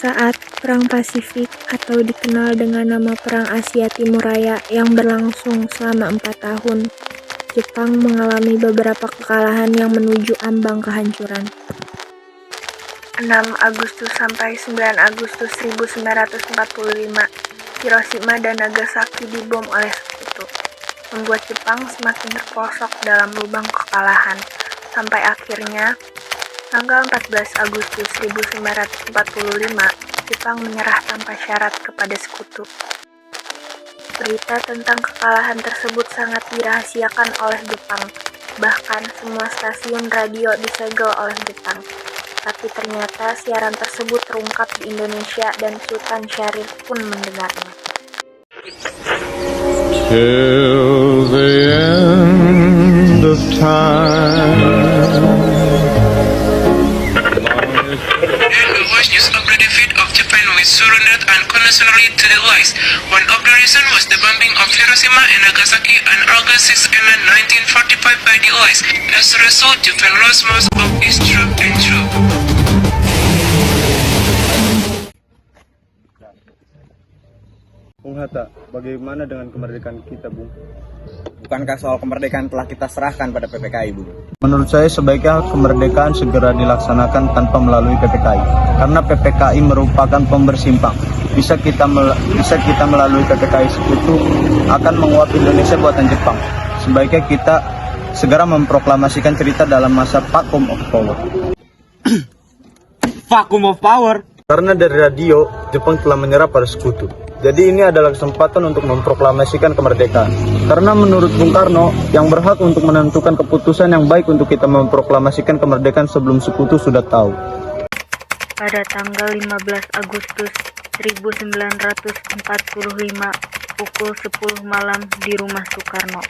Saat Perang Pasifik atau dikenal dengan nama Perang Asia Timur Raya yang berlangsung selama 4 tahun, Jepang mengalami beberapa kekalahan yang menuju ambang kehancuran. 6 Agustus sampai 9 Agustus 1945, Hiroshima dan Nagasaki dibom oleh Sekutu, membuat Jepang semakin terperosok dalam lubang kekalahan, sampai akhirnya tanggal 14 Agustus 1945, Jepang menyerah tanpa syarat kepada Sekutu. Berita tentang kekalahan tersebut sangat dirahasiakan oleh Jepang, bahkan semua stasiun radio disegel oleh Jepang. Tapi ternyata siaran tersebut terungkap di Indonesia dan Sultan Syarif pun mendengarnya. Till the end of time. And watch news of the defeat of Japan was surrendered unconditionally to the Allies. One of the reasons was the bombing of Hiroshima and Nagasaki on August 6 and 1945 by the Allies. As a result, Japan lost most of its troops and troops. Bung Hatta, bagaimana dengan kemerdekaan kita, Bung? Bukankah soal kemerdekaan telah kita serahkan pada PPKI, Bung? Menurut saya sebaiknya kemerdekaan segera dilaksanakan tanpa melalui PPKI, karena PPKI merupakan pembersimpang. Bisa kita melalui PPKI Sekutu akan menguap Indonesia buatan Jepang. Sebaiknya kita segera memproklamasikan cerita dalam masa vacuum of power. Vacuum of power? Karena dari radio, Jepang telah menyerah pada Sekutu. Jadi ini adalah kesempatan untuk memproklamasikan kemerdekaan. Karena menurut Bung Karno, yang berhak untuk menentukan keputusan yang baik untuk kita memproklamasikan kemerdekaan sebelum Sekutu sudah tahu. Pada tanggal 15 Agustus 1945, pukul 10 malam di rumah Soekarno,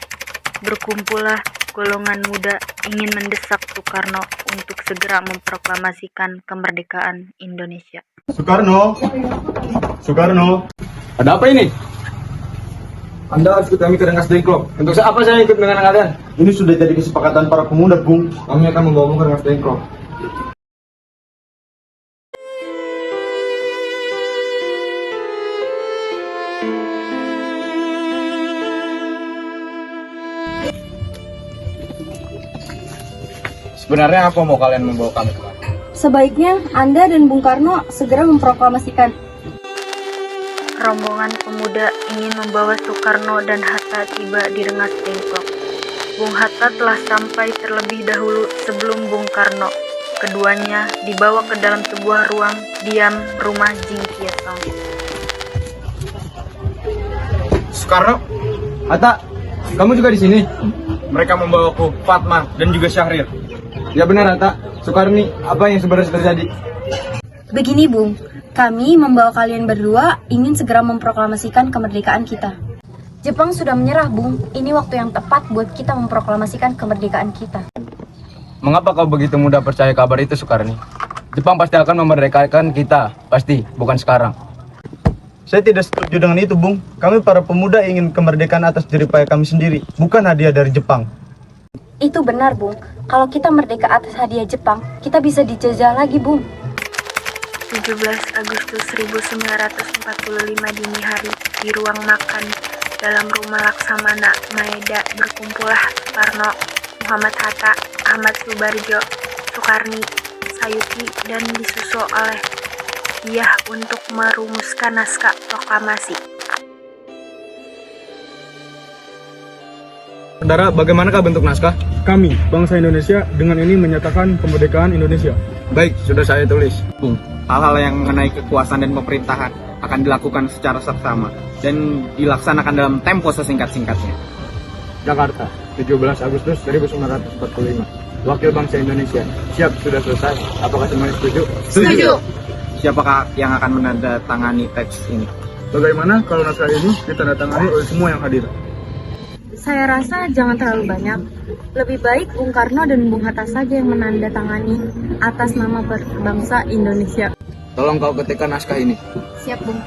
berkumpullah golongan muda ingin mendesak Soekarno untuk segera memproklamasikan kemerdekaan Indonesia. Soekarno! Ada apa ini? Anda harus ikut kami ke Rengas Dengklok. Untuk apa saya ikut dengan kalian? Ini sudah jadi kesepakatan para pemuda, Bung. Kami akan membawamu ke Rengas Dengklok. Sebenarnya apa mau kalian membawa kami kemana? Sebaiknya Anda dan Bung Karno segera memproklamasikan. Rombongan pemuda ingin membawa Soekarno dan Hatta tiba di Rengas Dengklok. Bung Hatta telah sampai terlebih dahulu sebelum Bung Karno. Keduanya dibawa ke dalam sebuah ruang diam rumah Jing Kiesong. Soekarno, Hatta, kamu juga di sini? Mereka membawaku Fatma dan juga Syahrir. Ya benar, Hatta. Soekarni, apa yang sebenarnya terjadi? Begini, Bung. Kami membawa kalian berdua ingin segera memproklamasikan kemerdekaan kita. Jepang sudah menyerah, Bung. Ini waktu yang tepat buat kita memproklamasikan kemerdekaan kita. Mengapa kau begitu mudah percaya kabar itu, Soekarni? Jepang pasti akan memerdekakan kita, pasti, bukan sekarang. Saya tidak setuju dengan itu, Bung. Kami para pemuda ingin kemerdekaan atas jeripaya kami sendiri, bukan hadiah dari Jepang. Itu benar, Bung. Kalau kita merdeka atas hadiah Jepang, kita bisa dijajah lagi, Bung. 17 Agustus 1945 dini hari, di ruang makan dalam rumah Laksamana Maeda berkumpullah Soekarno, Muhammad Hatta, Ahmad Subarjo, Soekarni, Sayuti, dan disusul oleh Diah untuk merumuskan naskah proklamasi. Saudara, bagaimanakah bentuk naskah? Kami, bangsa Indonesia, dengan ini menyatakan kemerdekaan Indonesia. Baik, sudah saya tulis. Bung, hal-hal yang mengenai kekuasaan dan pemerintahan akan dilakukan secara seksama dan dilaksanakan dalam tempo sesingkat-singkatnya. Jakarta, 17 Agustus 1945. Wakil bangsa Indonesia. Siap, sudah selesai. Apakah semuanya setuju? Setuju. Siapakah yang akan menandatangani teks ini? Bagaimana kalau naskah ini ditandatangani oleh semua yang hadir? Saya rasa jangan terlalu banyak. Lebih baik Bung Karno dan Bung Hatta saja yang menandatangani atas nama bangsa Indonesia. Tolong kau ketikkan naskah ini. Siap, Bung.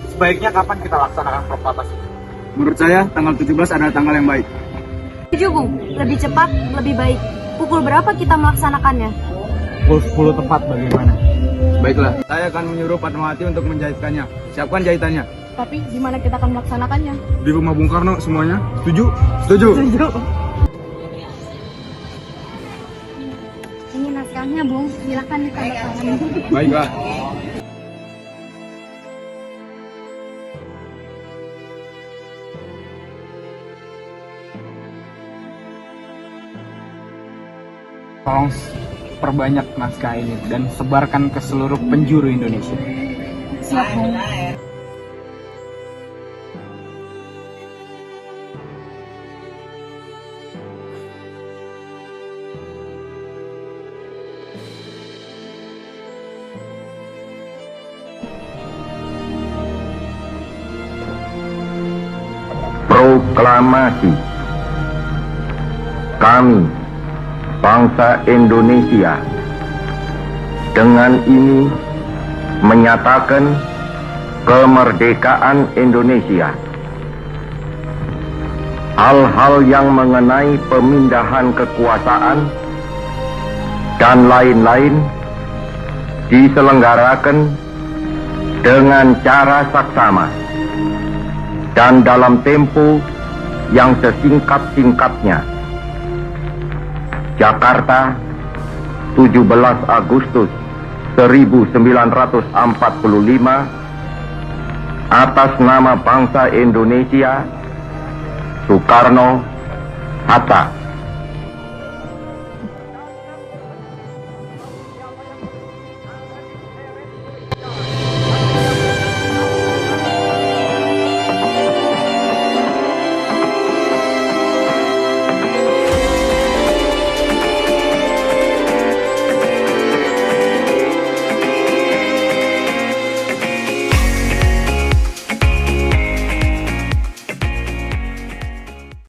Sebaiknya kapan kita laksanakan proklamasi? Menurut saya, tanggal 17 adalah tanggal yang baik. Setuju, Bung. Lebih cepat, lebih baik. Pukul berapa kita melaksanakannya? Pukul 10 tepat bagaimana? Baiklah, saya akan menyuruh Fatmawati untuk menjahitkannya. Siapkan jahitannya. Tapi gimana kita akan melaksanakannya? Di rumah Bung Karno semuanya? Setuju? Setuju. Ini naskahnya, Bung. Silakan ditandatangani. Baiklah. Tolong perbanyak naskah ini dan sebarkan ke seluruh penjuru Indonesia. Siap, Bung. Proklamasi. Kami, bangsa Indonesia, dengan ini menyatakan kemerdekaan Indonesia. Hal-hal yang mengenai pemindahan kekuasaan dan lain-lain diselenggarakan dengan cara saksama dan dalam tempo yang sesingkat-singkatnya. Jakarta, 17 Agustus 1945, atas nama bangsa Indonesia, Soekarno, Hatta.